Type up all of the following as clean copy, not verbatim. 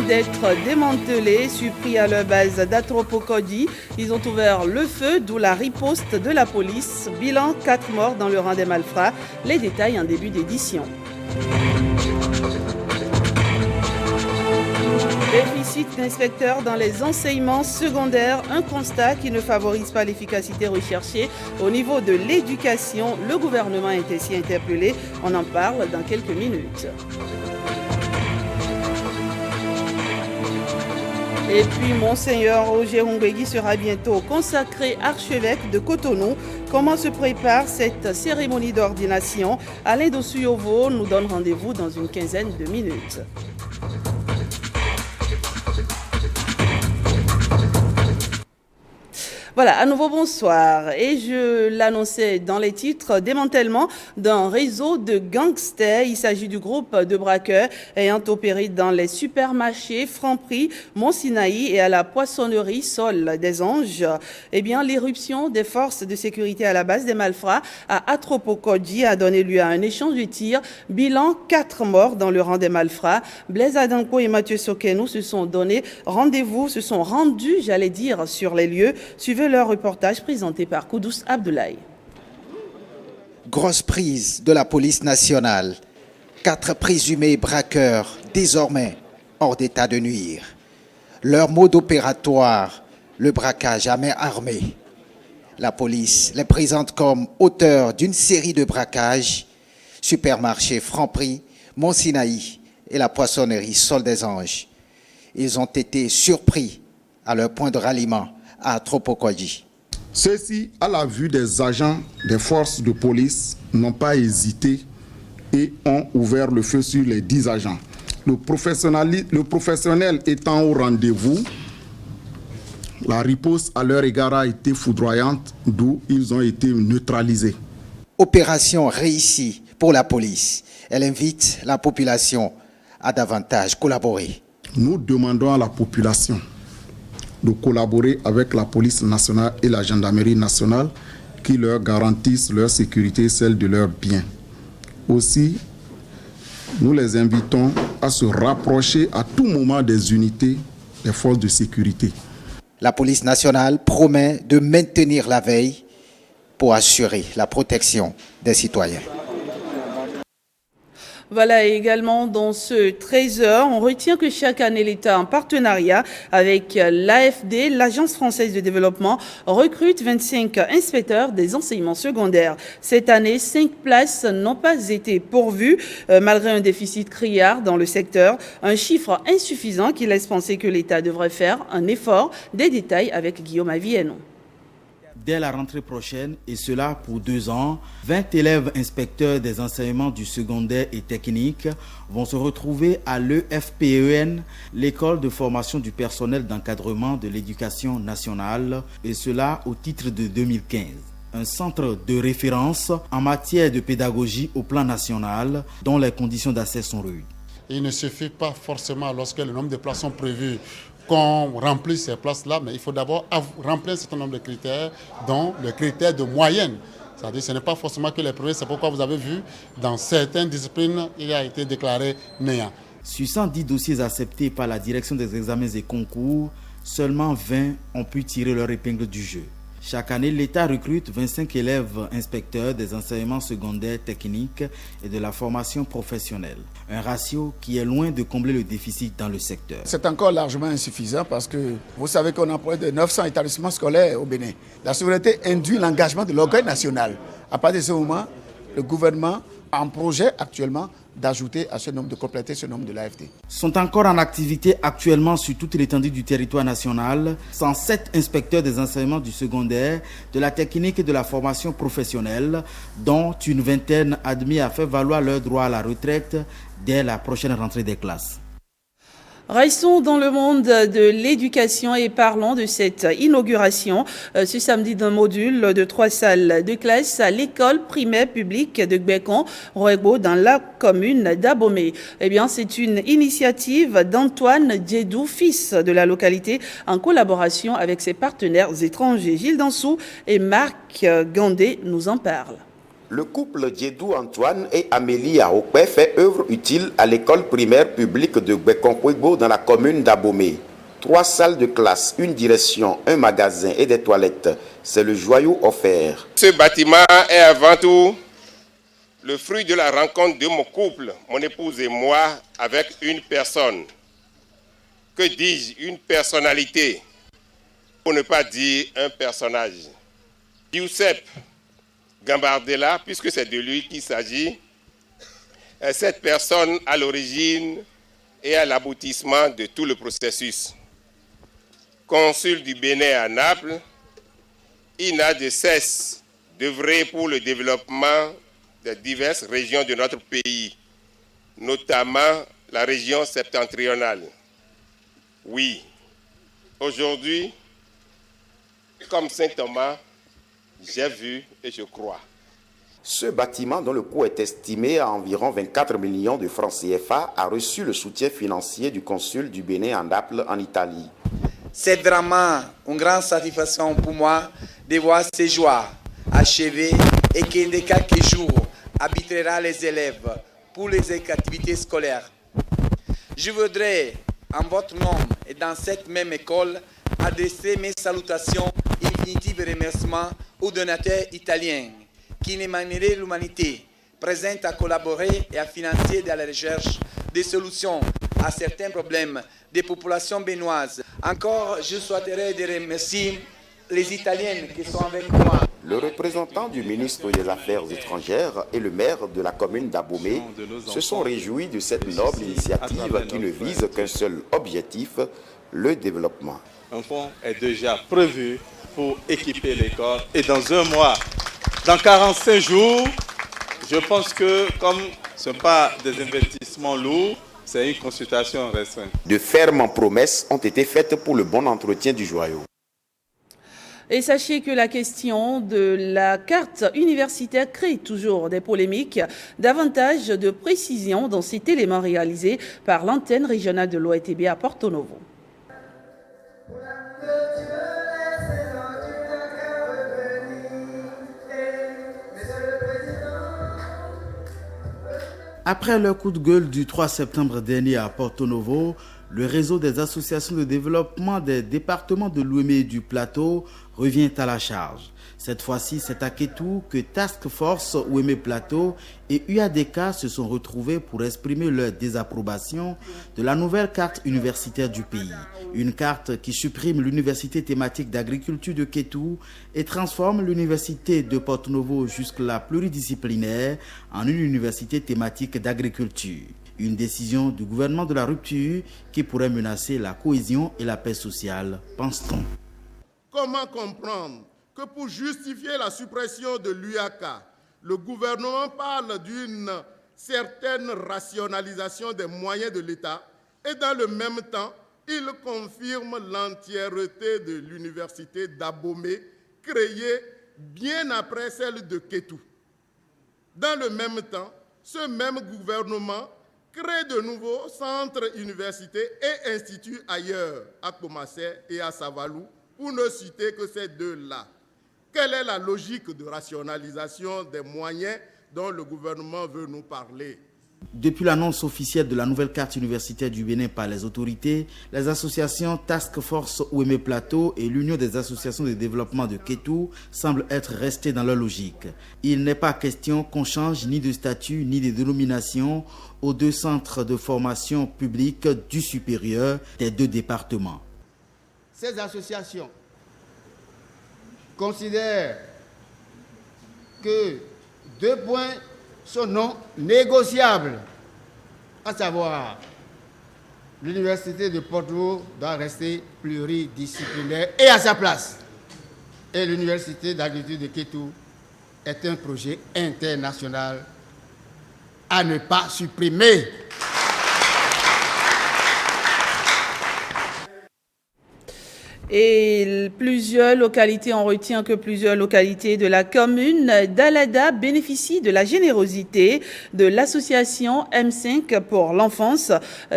d'être démantelés, surpris à leur base d'Atropocody. Ils ont ouvert le feu, d'où la riposte de la police. Bilan 4 morts dans le rang des malfrats. Les détails en début d'édition. Déficit d'inspecteurs dans les enseignements secondaires, un constat qui ne favorise pas l'efficacité recherchée. Au niveau de l'éducation, le gouvernement est ainsi interpellé. On en parle dans quelques minutes. Et puis, Monseigneur Roger Ongwegui sera bientôt consacré archevêque de Cotonou. Comment se prépare cette cérémonie d'ordination? Alain Dossuyovo nous donne rendez-vous dans une quinzaine de minutes. Voilà, à nouveau bonsoir. Et je l'annonçais dans les titres, démantèlement d'un réseau de gangsters. Il s'agit du groupe de braqueurs ayant opéré dans les supermarchés Franprix, Mont-Sinaï et à la poissonnerie Sol des Anges. Eh bien, l'éruption des forces de sécurité à la base des malfrats à Atropocody a donné lieu à un échange de tirs. Bilan 4 morts dans le rang des malfrats. Blaise Adanko et Mathieu Sokenou se sont rendus, j'allais dire, sur les lieux. Suivez leur reportage présenté par Koudous Abdoulaye. Grosse prise de la police nationale. 4 présumés braqueurs, désormais hors d'état de nuire. Leur mode opératoire, le braquage à main armée. La police les présente comme auteurs d'une série de braquages. Supermarché Franprix, Mont-Sinaï et la poissonnerie Sol des Anges. Ils ont été surpris à leur point de ralliement à Atropocody. Ceux-ci, à la vue des agents des forces de police, n'ont pas hésité et ont ouvert le feu sur les 10 agents. Le professionnel étant au rendez-vous, la riposte à leur égard a été foudroyante, d'où ils ont été neutralisés. Opération réussie pour la police. Elle invite la population à davantage collaborer. Nous demandons à la population de collaborer avec la police nationale et la gendarmerie nationale qui leur garantissent leur sécurité et celle de leurs biens. Aussi, nous les invitons à se rapprocher à tout moment des unités des forces de sécurité. La police nationale promet de maintenir la veille pour assurer la protection des citoyens. Voilà, également dans ce 13h, on retient que chaque année, l'État, en partenariat avec l'AFD, l'Agence française de développement, recrute 25 inspecteurs des enseignements secondaires. Cette année, 5 places n'ont pas été pourvues, malgré un déficit criard dans le secteur. Un chiffre insuffisant qui laisse penser que l'État devrait faire un effort. Des détails avec Guillaume Aviennon. Dès la rentrée prochaine, et cela pour 2 ans, 20 élèves inspecteurs des enseignements du secondaire et technique vont se retrouver à l'EFPEN, l'école de formation du personnel d'encadrement de l'éducation nationale, et cela au titre de 2015. Un centre de référence en matière de pédagogie au plan national, dont les conditions d'accès sont rudes. Il ne suffit pas forcément, lorsque le nombre de places sont prévues, qu'on remplisse ces places-là, mais il faut d'abord remplir un certain nombre de critères, dont le critère de moyenne. C'est-à-dire que ce n'est pas forcément que les premiers, c'est pourquoi vous avez vu, dans certaines disciplines, il a été déclaré néant. Sur 110 dossiers acceptés par la direction des examens et concours, seulement 20 ont pu tirer leur épingle du jeu. Chaque année, l'État recrute 25 élèves inspecteurs des enseignements secondaires techniques et de la formation professionnelle. Un ratio qui est loin de combler le déficit dans le secteur. C'est encore largement insuffisant parce que vous savez qu'on a près de 900 établissements scolaires au Bénin. La souveraineté induit l'engagement de l'orgueil national. À partir de ce moment, le gouvernement a un projet actuellement d'ajouter à ce nombre, de compléter ce nombre de l'AFD. Sont encore en activité actuellement sur toute l'étendue du territoire national 107 inspecteurs des enseignements du secondaire, de la technique et de la formation professionnelle, dont une vingtaine admis à faire valoir leur droit à la retraite dès la prochaine rentrée des classes. Restons dans le monde de l'éducation et parlons de cette inauguration ce samedi d'un module de 3 salles de classe à l'école primaire publique de Gbekon, Roegbo, dans la commune d'Abomey. Eh bien, c'est une initiative d'Antoine Djedou, fils de la localité, en collaboration avec ses partenaires étrangers. Gilles Dansou et Marc Gandé nous en parlent. Le couple Djedou Antoine et Amélie Aokpe fait œuvre utile à l'école primaire publique de Gbekonkwego dans la commune d'Abomey. 3 salles de classe, une direction, un magasin et des toilettes. C'est le joyau offert. Ce bâtiment est avant tout le fruit de la rencontre de mon couple, mon épouse et moi, avec une personne. Que dis-je, une personnalité, pour ne pas dire un personnage. Youssef Gambardella, puisque c'est de lui qu'il s'agit, est cette personne à l'origine et à l'aboutissement de tout le processus. Consul du Bénin à Naples, il n'a de cesse d'œuvrer pour le développement des diverses régions de notre pays, notamment la région septentrionale. Oui, aujourd'hui, comme saint Thomas, j'ai vu et je crois. Ce bâtiment, dont le coût est estimé à environ 24 millions de francs CFA, a reçu le soutien financier du consul du Bénin à Naples, en Italie. C'est vraiment une grande satisfaction pour moi de voir ces joies achevées et qu'un de quelques jours habitera les élèves pour les activités scolaires. Je voudrais, en votre nom et dans cette même école, adresser mes salutations infinitifs et remerciements aux donateurs italiens qui, de manière de l'humanité, présente à collaborer et à financer dans la recherche des solutions à certains problèmes des populations béninoises. Encore, je souhaiterais de remercier les Italiennes qui sont avec moi. Le représentant du ministre des Affaires étrangères et le maire de la commune d'Abomey se sont réjouis de cette noble initiative qui ne vise qu'un seul objectif, le développement. Un fonds est déjà prévu pour équiper l'école et dans un mois, dans 45 jours, je pense que comme ce ne sont pas des investissements lourds, c'est une consultation restreinte. De fermes promesses ont été faites pour le bon entretien du joyau. Et sachez que la question de la carte universitaire crée toujours des polémiques. Davantage de précisions dans cet élément réalisé par l'antenne régionale de l'OETB à Porto Novo. Après le coup de gueule du 3 septembre dernier à Porto Novo, le réseau des associations de développement des départements de Lomé et du Plateau revient à la charge. Cette fois-ci, c'est à Kétou que Task Force Ouémé Plateau et UADK se sont retrouvés pour exprimer leur désapprobation de la nouvelle carte universitaire du pays. Une carte qui supprime l'université thématique d'agriculture de Kétou et transforme l'université de Porto Novo, jusque-là pluridisciplinaire, en une université thématique d'agriculture. Une décision du gouvernement de la rupture qui pourrait menacer la cohésion et la paix sociale, pense-t-on. Comment comprendre que pour justifier la suppression de l'UAK, le gouvernement parle d'une certaine rationalisation des moyens de l'État et dans le même temps, il confirme l'entièreté de l'université d'Abomey créée bien après celle de Kétou. Dans le même temps, ce même gouvernement crée de nouveaux centres, universités et instituts ailleurs, à Komassé et à Savalou, pour ne citer que ces deux-là. Quelle est la logique de rationalisation des moyens dont le gouvernement veut nous parler? Depuis l'annonce officielle de la nouvelle carte universitaire du Bénin par les autorités, les associations Task Force Ouémé Plateau et l'Union des associations de développement de Kétou semblent être restées dans leur logique. Il n'est pas question qu'on change ni de statut ni de dénomination aux deux centres de formation publique du supérieur des deux départements. Ces associations considèrent que 2 points sont non négociables, à savoir l'université de Porto doit rester pluridisciplinaire et à sa place. Et l'université d'agriculture de Kétou est un projet international à ne pas supprimer. Et plusieurs localités, on retient que plusieurs localités de la commune d'Alada bénéficient de la générosité de l'association M5 pour l'enfance.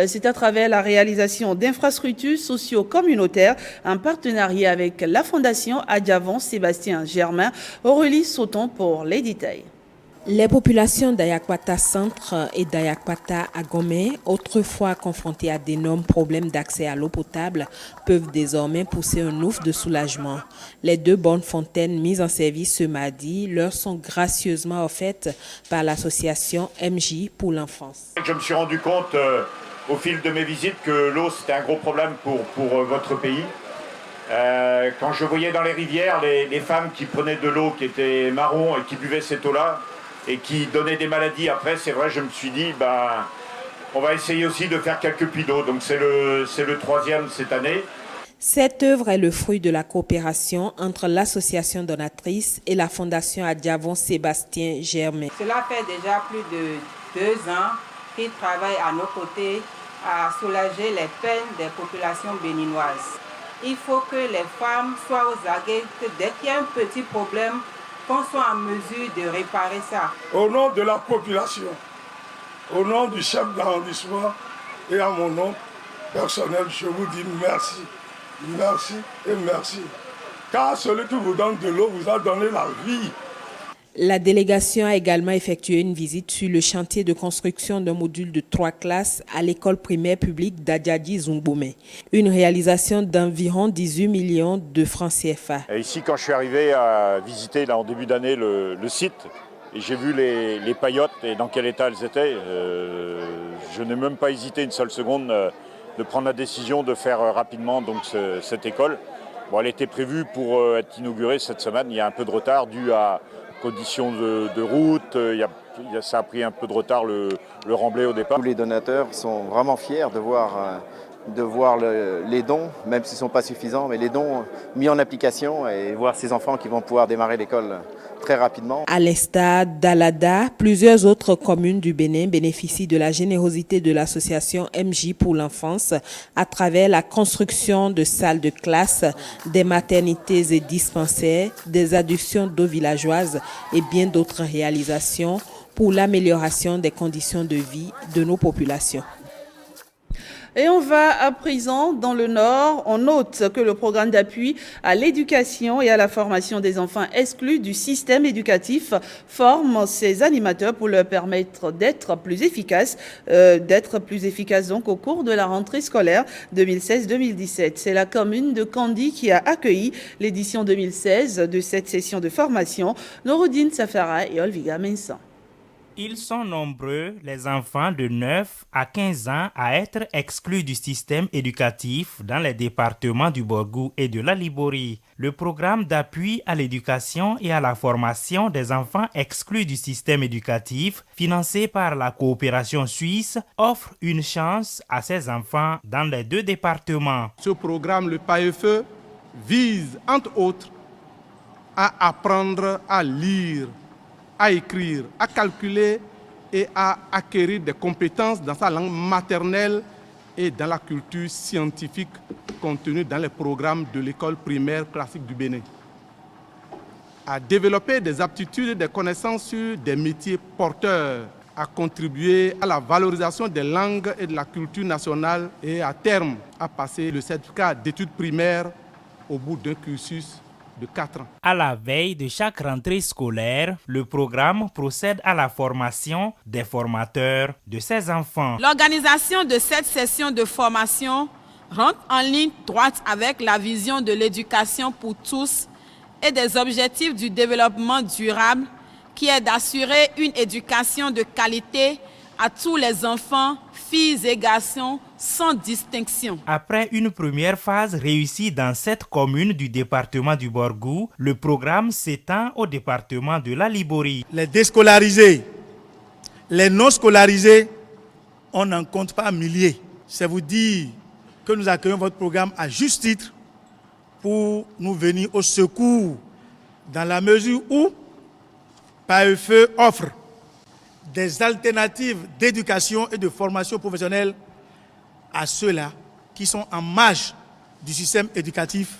C'est à travers la réalisation d'infrastructures socio-communautaires en partenariat avec la Fondation Adjavon Sébastien Germain. Aurélie Sauton pour les détails. Les populations d'Ayakwata Centre et d'Ayakwata Agomé, autrefois confrontées à d'énormes problèmes d'accès à l'eau potable, peuvent désormais pousser un ouf de soulagement. Les 2 bonnes fontaines mises en service ce mardi leur sont gracieusement offertes par l'association MJ pour l'enfance. Je me suis rendu compte au fil de mes visites que l'eau c'était un gros problème pour votre pays. Quand je voyais dans les rivières les femmes qui prenaient de l'eau qui était marron et qui buvaient cette eau-là, et qui donnait des maladies après, c'est vrai, je me suis dit, on va essayer aussi de faire quelques puits d'eau. Donc c'est le 3e cette année. Cette œuvre est le fruit de la coopération entre l'association donatrice et la fondation Adjavon Sébastien Germain. Cela fait déjà plus de 2 ans qu'ils travaillent à nos côtés à soulager les peines des populations béninoises. Il faut que les femmes soient aux aguets, que dès qu'il y a un petit problème, qu'on soit en mesure de réparer ça. Au nom de la population, au nom du chef d'arrondissement et à mon nom personnel, je vous dis merci, merci et merci. Car celui qui vous donne de l'eau vous a donné la vie. La délégation a également effectué une visite sur le chantier de construction d'un module de 3 classes à l'école primaire publique d'Adjadji Zungbomé. Une réalisation d'environ 18 millions de francs CFA. Et ici, quand je suis arrivé à visiter là, en début d'année le site, et j'ai vu les paillotes et dans quel état elles étaient, je n'ai même pas hésité une seule seconde de prendre la décision de faire rapidement donc, cette école. Bon, elle était prévue pour être inaugurée cette semaine. Il y a un peu de retard dû à conditions de route, ça a pris un peu de retard le remblai au départ. Tous les donateurs sont vraiment fiers de voir les dons, même s'ils ne sont pas suffisants, mais les dons mis en application et voir ces enfants qui vont pouvoir démarrer l'école très rapidement. À l'instar d'Alada, plusieurs autres communes du Bénin bénéficient de la générosité de l'association MJ pour l'enfance à travers la construction de salles de classe, des maternités et dispensaires, des adductions d'eau villageoise et bien d'autres réalisations pour l'amélioration des conditions de vie de nos populations. Et on va à présent dans le Nord. On note que le programme d'appui à l'éducation et à la formation des enfants exclus du système éducatif forme ces animateurs pour leur permettre d'être plus efficaces donc au cours de la rentrée scolaire 2016-2017. C'est la commune de Kandi qui a accueilli l'édition 2016 de cette session de formation. Nouroudine Safara et Olviga Mensan. Ils sont nombreux, les enfants de 9 à 15 ans, à être exclus du système éducatif dans les départements du Borgou et de la Liborie. Le programme d'appui à l'éducation et à la formation des enfants exclus du système éducatif, financé par la coopération suisse, offre une chance à ces enfants dans les 2 départements. Ce programme, le PAEFE, vise, entre autres, à apprendre à lire, à écrire, à calculer et à acquérir des compétences dans sa langue maternelle et dans la culture scientifique contenue dans les programmes de l'école primaire classique du Bénin. À développer des aptitudes et des connaissances sur des métiers porteurs, à contribuer à la valorisation des langues et de la culture nationale et à terme à passer le certificat d'études primaires au bout d'un cursus de 4 ans. À la veille de chaque rentrée scolaire, le programme procède à la formation des formateurs de ces enfants. L'organisation de cette session de formation rentre en ligne droite avec la vision de l'éducation pour tous et des objectifs du développement durable qui est d'assurer une éducation de qualité à tous les enfants, filles et garçons, sans distinction. Après une première phase réussie dans 7 communes du département du Borgou, le programme s'étend au département de la Liborie. Les déscolarisés, les non scolarisés, on n'en compte pas milliers. C'est vous dire que nous accueillons votre programme à juste titre pour nous venir au secours dans la mesure où PAEFE offre des alternatives d'éducation et de formation professionnelle à ceux-là qui sont en marge du système éducatif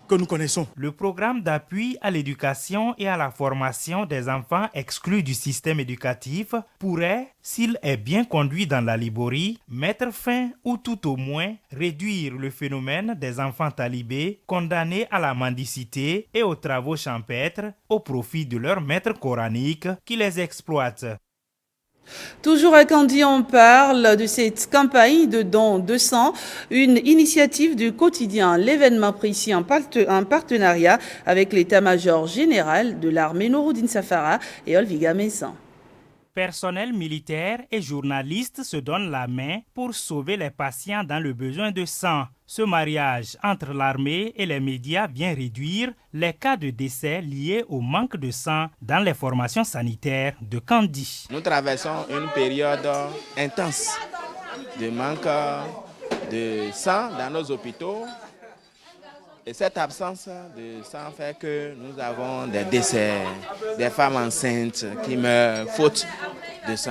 que nous connaissons. Le programme d'appui à l'éducation et à la formation des enfants exclus du système éducatif pourrait, s'il est bien conduit dans la Liborie, mettre fin ou tout au moins réduire le phénomène des enfants talibés condamnés à la mendicité et aux travaux champêtres au profit de leurs maîtres coraniques qui les exploitent. Toujours à Kandi, on parle de cette campagne de don de sang, une initiative du quotidien L'événement précis en partenariat avec l'état-major général de l'armée Nouroudine Safara et Olviga Messan. Personnel militaire et journalistes se donnent la main pour sauver les patients dans le besoin de sang. Ce mariage entre l'armée et les médias vient réduire les cas de décès liés au manque de sang dans les formations sanitaires de Kandi. Nous traversons une période intense de manque de sang dans nos hôpitaux. Et cette absence de sang fait que nous avons des décès, des femmes enceintes qui meurent faute de sang,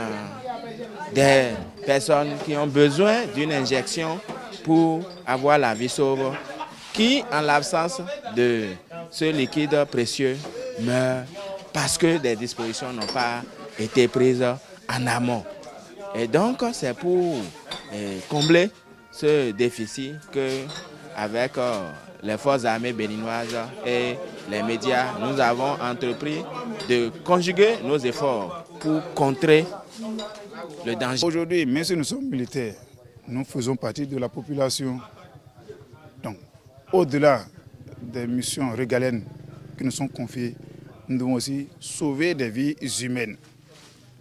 des personnes qui ont besoin d'une injection pour avoir la vie sauve, qui, en l'absence de ce liquide précieux, meurent parce que des dispositions n'ont pas été prises en amont. Et donc, c'est pour combler ce déficit que, avec les forces armées béninoises et les médias, nous avons entrepris de conjuguer nos efforts pour contrer le danger. Aujourd'hui, même si nous sommes militaires, nous faisons partie de la population. Donc, au-delà des missions régaliennes qui nous sont confiées, nous devons aussi sauver des vies humaines.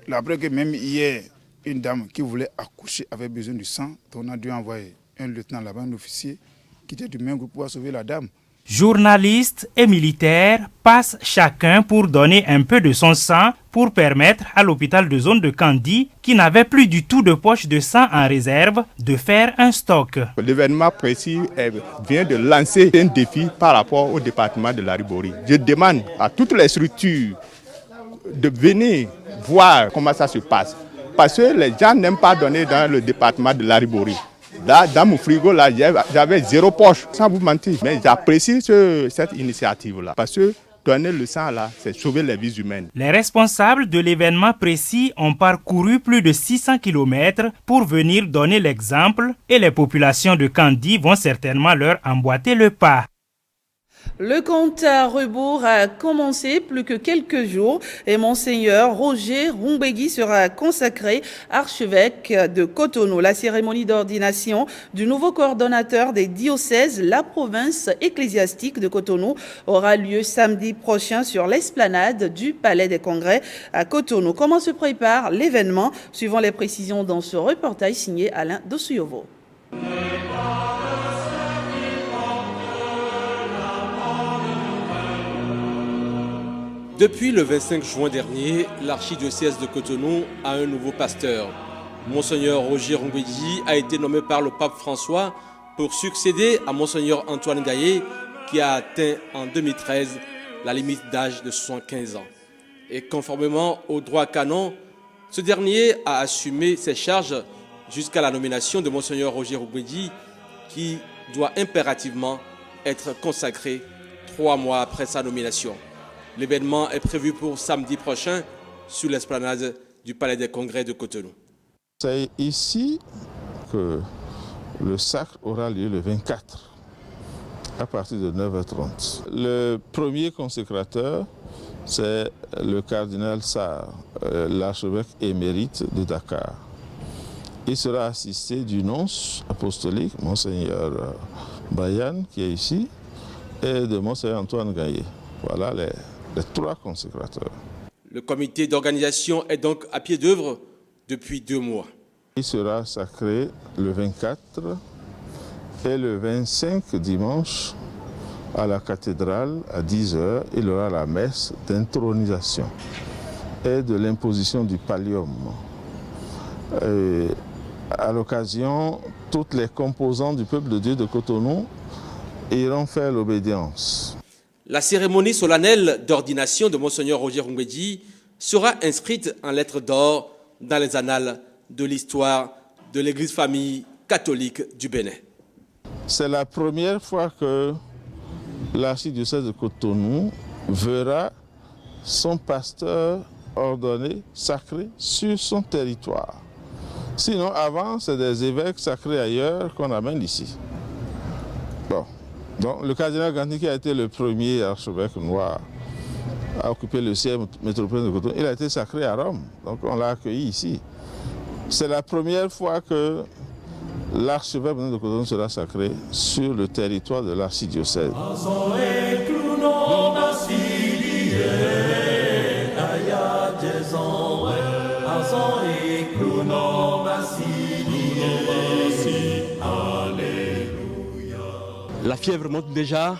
La preuve que même hier, une dame qui voulait accoucher avait besoin du sang, donc on a dû envoyer un lieutenant là-bas, un officier, qui était du même groupe pour sauver la dame. Journalistes et militaires passent chacun pour donner un peu de son sang pour permettre à l'hôpital de zone de Kandi, qui n'avait plus du tout de poche de sang en réserve, de faire un stock. L'événement précis vient de lancer un défi par rapport au département de la Liborie. Je demande à toutes les structures de venir voir comment ça se passe. Parce que les gens n'aiment pas donner dans le département de la Liborie. Là, dans mon frigo, là, j'avais 0 poche, sans vous mentir. Mais j'apprécie cette initiative-là. Parce que donner le sang, là, c'est sauver les vies humaines. Les responsables de l'événement précis ont parcouru plus de 600 km pour venir donner l'exemple et les populations de Kandi vont certainement leur emboîter le pas. Le compte à rebours a commencé plus que quelques jours et Monseigneur Roger Rumbegui sera consacré archevêque de Cotonou. La cérémonie d'ordination du nouveau coordonnateur des diocèses, la province ecclésiastique de Cotonou, aura lieu samedi prochain sur l'esplanade du Palais des Congrès à Cotonou. Comment se prépare l'événement? Suivant les précisions dans ce reportage signé Alain Dosuyovo. Depuis le 25 juin dernier, l'archidiocèse de Cotonou a un nouveau pasteur. Monseigneur Roger Rumbegui a été nommé par le pape François pour succéder à Monseigneur Antoine Gaillet, qui a atteint en 2013 la limite d'âge de 75 ans. Et conformément au droit canon, ce dernier a assumé ses charges jusqu'à la nomination de Monseigneur Roger Rumbegui, qui doit impérativement être consacré 3 mois après sa nomination. L'événement est prévu pour samedi prochain sur l'esplanade du Palais des Congrès de Cotonou. C'est ici que le sacre aura lieu le 24 à partir de 9h30. Le premier consécrateur, c'est le cardinal Sarr, l'archevêque émérite de Dakar. Il sera assisté du nonce apostolique, Monseigneur Bayan, qui est ici, et de Monseigneur Antoine Gaillet. Voilà les 3 consécrateurs. Le comité d'organisation est donc à pied d'œuvre depuis 2 mois. Il sera sacré le 24 et le 25 dimanche à la cathédrale à 10h. Il aura la messe d'intronisation et de l'imposition du pallium. Et à l'occasion, toutes les composantes du peuple de Dieu de Cotonou iront faire l'obédience. La cérémonie solennelle d'ordination de Monseigneur Roger Rumbegui sera inscrite en lettres d'or dans les annales de l'histoire de l'Église-famille catholique du Bénin. C'est la première fois que l'archidiocèse de Cotonou verra son pasteur ordonné, sacré, sur son territoire. Sinon, avant, c'est des évêques sacrés ailleurs qu'on amène ici. Bon. Donc, le cardinal Gantini, qui a été le premier archevêque noir à occuper le siège métropolitain de Cotonou, il a été sacré à Rome. Donc, on l'a accueilli ici. C'est la première fois que l'archevêque de Cotonou sera sacré sur le territoire de l'archidiocèse. La fièvre monte déjà,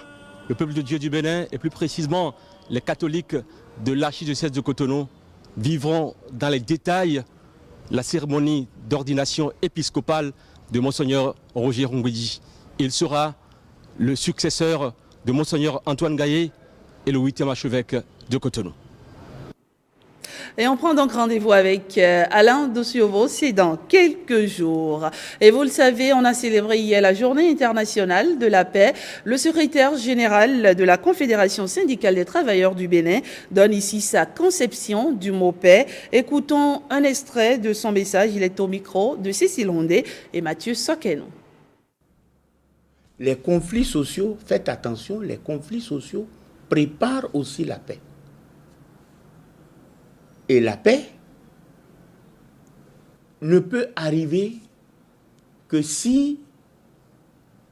le peuple de Dieu du Bénin, et plus précisément les catholiques de l'archidiocèse de Cotonou, vivront dans les détails la cérémonie d'ordination épiscopale de Monseigneur Roger Rongwedji. Il sera le successeur de Monseigneur Antoine Gaillet et le 8e archevêque de Cotonou. Et on prend donc rendez-vous avec Alain Dossiovo, c'est dans quelques jours. Et vous le savez, on a célébré hier la Journée internationale de la paix. Le secrétaire général de la Confédération syndicale des travailleurs du Bénin donne ici sa conception du mot paix. Écoutons un extrait de son message. Il est au micro de Cécile Ondé et Mathieu Sokeno. Les conflits sociaux, faites attention, les conflits sociaux préparent aussi la paix. Et la paix ne peut arriver que si,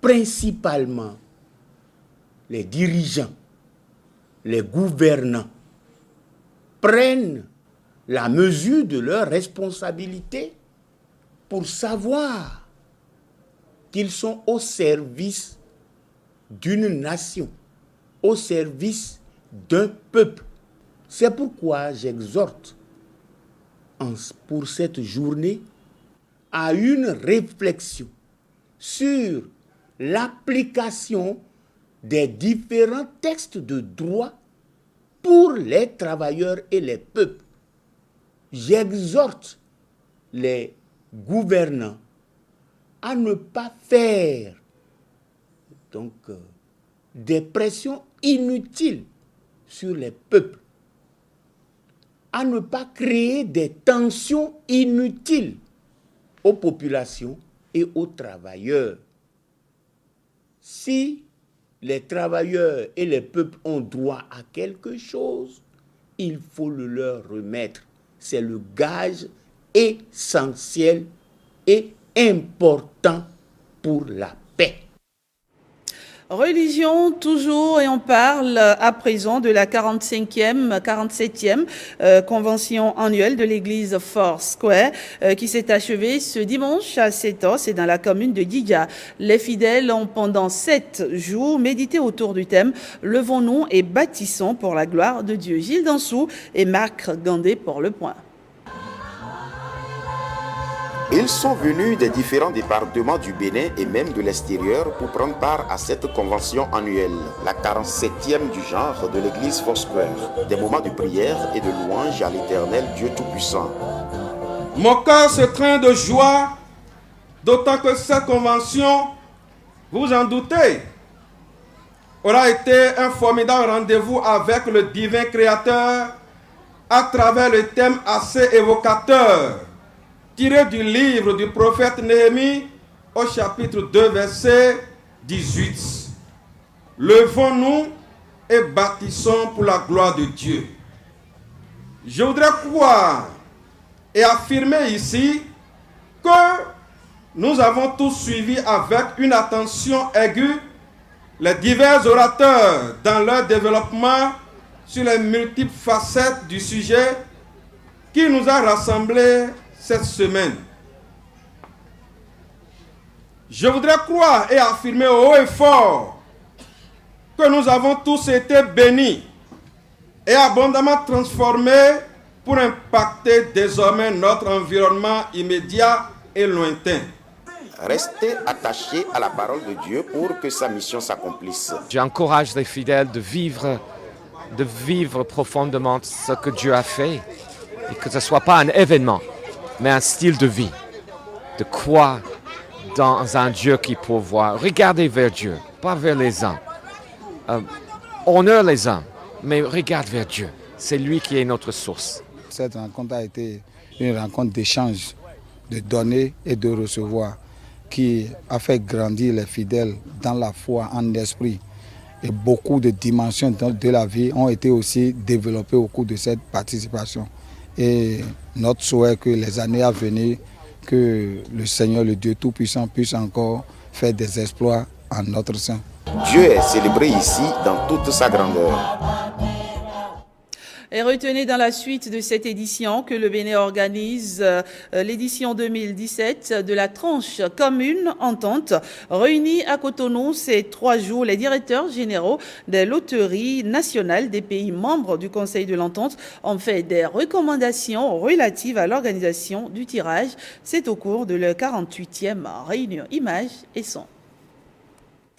principalement, les dirigeants, les gouvernants prennent la mesure de leurs responsabilités pour savoir qu'ils sont au service d'une nation, au service d'un peuple. C'est pourquoi j'exhorte pour cette journée à une réflexion sur l'application des différents textes de droit pour les travailleurs et les peuples. J'exhorte les gouvernants à ne pas faire des pressions inutiles sur les peuples, à ne pas créer des tensions inutiles aux populations et aux travailleurs. Si les travailleurs et les peuples ont droit à quelque chose, il faut le leur remettre. C'est le gage essentiel et important pour la paix. Religion toujours, et on parle à présent de la 47e convention annuelle de l'église Foursquare qui s'est achevée ce dimanche à 7h, c'est dans la commune de Didia. Les fidèles ont pendant 7 jours médité autour du thème « Levons-nous et bâtissons pour la gloire de Dieu ». Gilles Dansou et Marc Gandé pour Le Point. Ils sont venus des différents départements du Bénin et même de l'extérieur pour prendre part à cette convention annuelle, la 47e du genre de l'église Foursquare. Des moments de prière et de louange à l'éternel Dieu Tout-Puissant. Mon cœur se traîne de joie, d'autant que cette convention, vous en doutez, aura été un formidable rendez-vous avec le divin Créateur à travers le thème assez évocateur tiré du livre du prophète Néhémie au chapitre 2, verset 18. Levons-nous et bâtissons pour la gloire de Dieu. Je voudrais croire et affirmer ici que nous avons tous suivi avec une attention aiguë les divers orateurs dans leur développement sur les multiples facettes du sujet qui nous a rassemblés cette semaine. Je voudrais croire et affirmer haut et fort que nous avons tous été bénis et abondamment transformés pour impacter désormais notre environnement immédiat et lointain. Restez attachés à la parole de Dieu pour que sa mission s'accomplisse. J'encourage les fidèles de vivre profondément ce que Dieu a fait et que ce ne soit pas un événement, mais un style de vie, de croire dans un Dieu qui pourvoit. Regardez vers Dieu, pas vers les uns. honore les hommes, mais regarde vers Dieu. C'est lui qui est notre source. Cette rencontre a été une rencontre d'échange, de donner et de recevoir, qui a fait grandir les fidèles dans la foi, en esprit. Et beaucoup de dimensions de la vie ont été aussi développées au cours de cette participation. Et notre souhait que les années à venir, que le Seigneur, le Dieu Tout-Puissant, puisse encore faire des exploits en notre sein. Dieu est célébré ici dans toute sa grandeur. Et retenez dans la suite de cette édition que le Bénin organise l'édition 2017 de la tranche commune entente. Réunis à Cotonou ces 3 jours, les directeurs généraux des loteries nationales des pays membres du Conseil de l'entente ont fait des recommandations relatives à l'organisation du tirage. C'est au cours de leur 48e réunion. Images et son.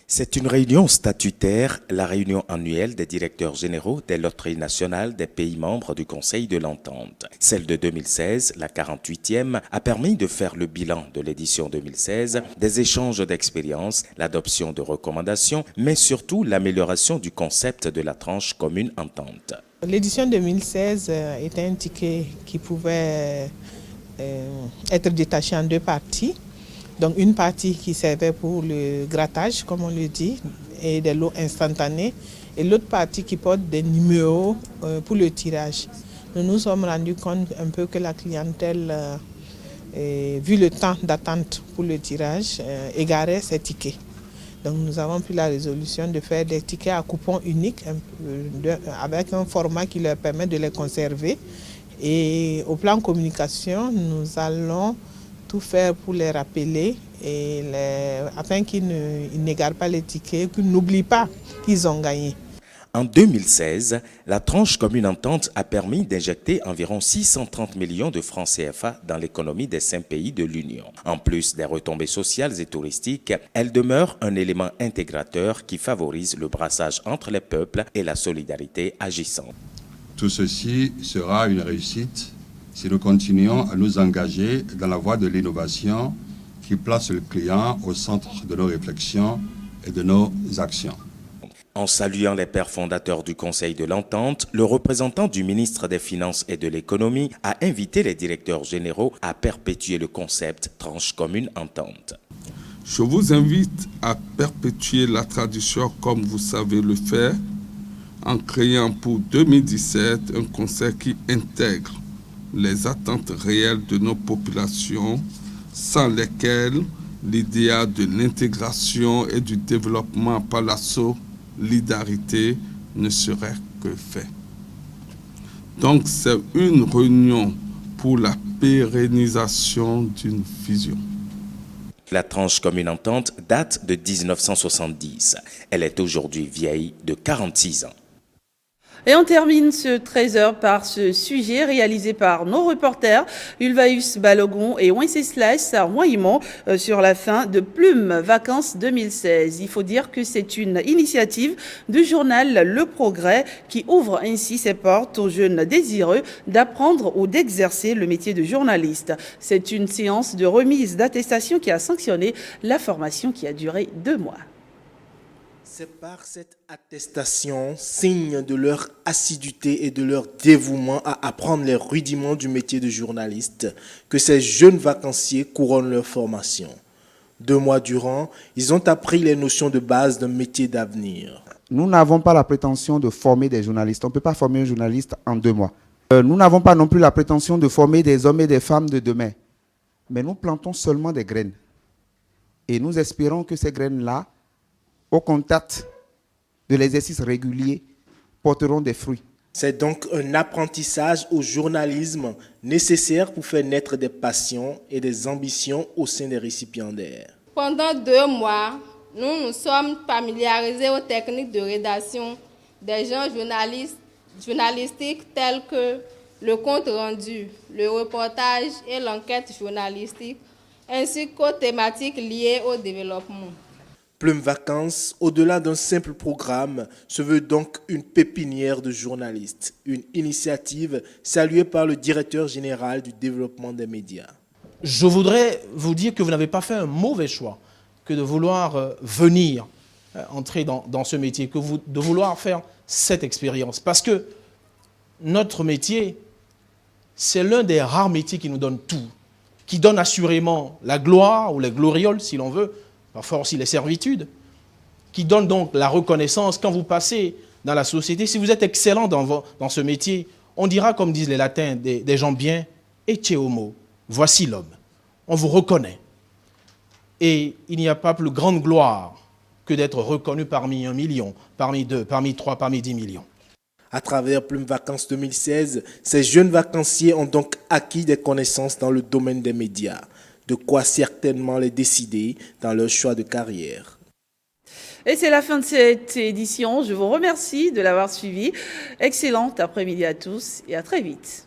C'est une réunion statutaire, la réunion annuelle des directeurs généraux des loteries nationales des pays membres du Conseil de l'Entente. Celle de 2016, la 48e, a permis de faire le bilan de l'édition 2016, des échanges d'expériences, l'adoption de recommandations, mais surtout l'amélioration du concept de la tranche commune entente. L'édition 2016 était un ticket qui pouvait être détaché en 2 parties. Donc une partie qui servait pour le grattage, comme on le dit, et des lots instantanés, et l'autre partie qui porte des numéros pour le tirage. Nous nous sommes rendus compte un peu que la clientèle, vu le temps d'attente pour le tirage, égarait ses tickets. Donc nous avons pris la résolution de faire des tickets à coupon unique, avec un format qui leur permet de les conserver. Et au plan communication, nous allons tout faire pour les rappeler afin qu'ils n'égarent pas les tickets, qu'ils n'oublient pas qu'ils ont gagné. En 2016, la tranche commune entente a permis d'injecter environ 630 millions de francs CFA dans l'économie des 5 pays de l'Union. En plus des retombées sociales et touristiques, elle demeure un élément intégrateur qui favorise le brassage entre les peuples et la solidarité agissante. Tout ceci sera une réussite si nous continuons à nous engager dans la voie de l'innovation qui place le client au centre de nos réflexions et de nos actions. En saluant les pères fondateurs du Conseil de l'Entente, le représentant du ministre des Finances et de l'Économie a invité les directeurs généraux à perpétuer le concept tranche commune entente. Je vous invite à perpétuer la tradition comme vous savez le faire, en créant pour 2017 un conseil qui intègre les attentes réelles de nos populations, sans lesquelles l'idéal de l'intégration et du développement par la solidarité ne serait que fait. Donc c'est une réunion pour la pérennisation d'une vision. La tranche commune entente date de 1970. Elle est aujourd'hui vieille de 46 ans. Et on termine ce 13h par ce sujet réalisé par nos reporters Ulvaeus Balogun et Wenceslas Royaumont sur la fin de Plume Vacances 2016. Il faut dire que c'est une initiative du journal Le Progrès qui ouvre ainsi ses portes aux jeunes désireux d'apprendre ou d'exercer le métier de journaliste. C'est une séance de remise d'attestation qui a sanctionné la formation qui a duré 2 mois. C'est par cette attestation, signe de leur assiduité et de leur dévouement à apprendre les rudiments du métier de journaliste, que ces jeunes vacanciers couronnent leur formation. 2 mois durant, ils ont appris les notions de base d'un métier d'avenir. Nous n'avons pas la prétention de former des journalistes. On ne peut pas former un journaliste en 2 mois. Nous n'avons pas non plus la prétention de former des hommes et des femmes de demain. Mais nous plantons seulement des graines. Et nous espérons que ces graines-là, au contact de l'exercice régulier, porteront des fruits. C'est donc un apprentissage au journalisme nécessaire pour faire naître des passions et des ambitions au sein des récipiendaires. Pendant 2 mois, nous nous sommes familiarisés aux techniques de rédaction des genres journalistiques tels que le compte rendu, le reportage et l'enquête journalistique, ainsi qu'aux thématiques liées au développement. Plume Vacances, au-delà d'un simple programme, se veut donc une pépinière de journalistes, une initiative saluée par le directeur général du développement des médias. Je voudrais vous dire que vous n'avez pas fait un mauvais choix que de vouloir venir entrer dans ce métier, de vouloir faire cette expérience. Parce que notre métier, c'est l'un des rares métiers qui nous donne tout, qui donne assurément la gloire ou les glorioles, si l'on veut, parfois aussi les servitudes, qui donne donc la reconnaissance. Quand vous passez dans la société, si vous êtes excellent dans ce métier, on dira, comme disent les latins, des gens bien, ecce homo, voici l'homme. On vous reconnaît. Et il n'y a pas plus grande gloire que d'être reconnu parmi 1 million, parmi 2, parmi 3, parmi 10 millions. À travers Plume Vacances 2016, ces jeunes vacanciers ont donc acquis des connaissances dans le domaine des médias, de quoi certainement les décider dans leur choix de carrière. Et c'est la fin de cette édition. Je vous remercie de l'avoir suivi. Excellent après-midi à tous et à très vite.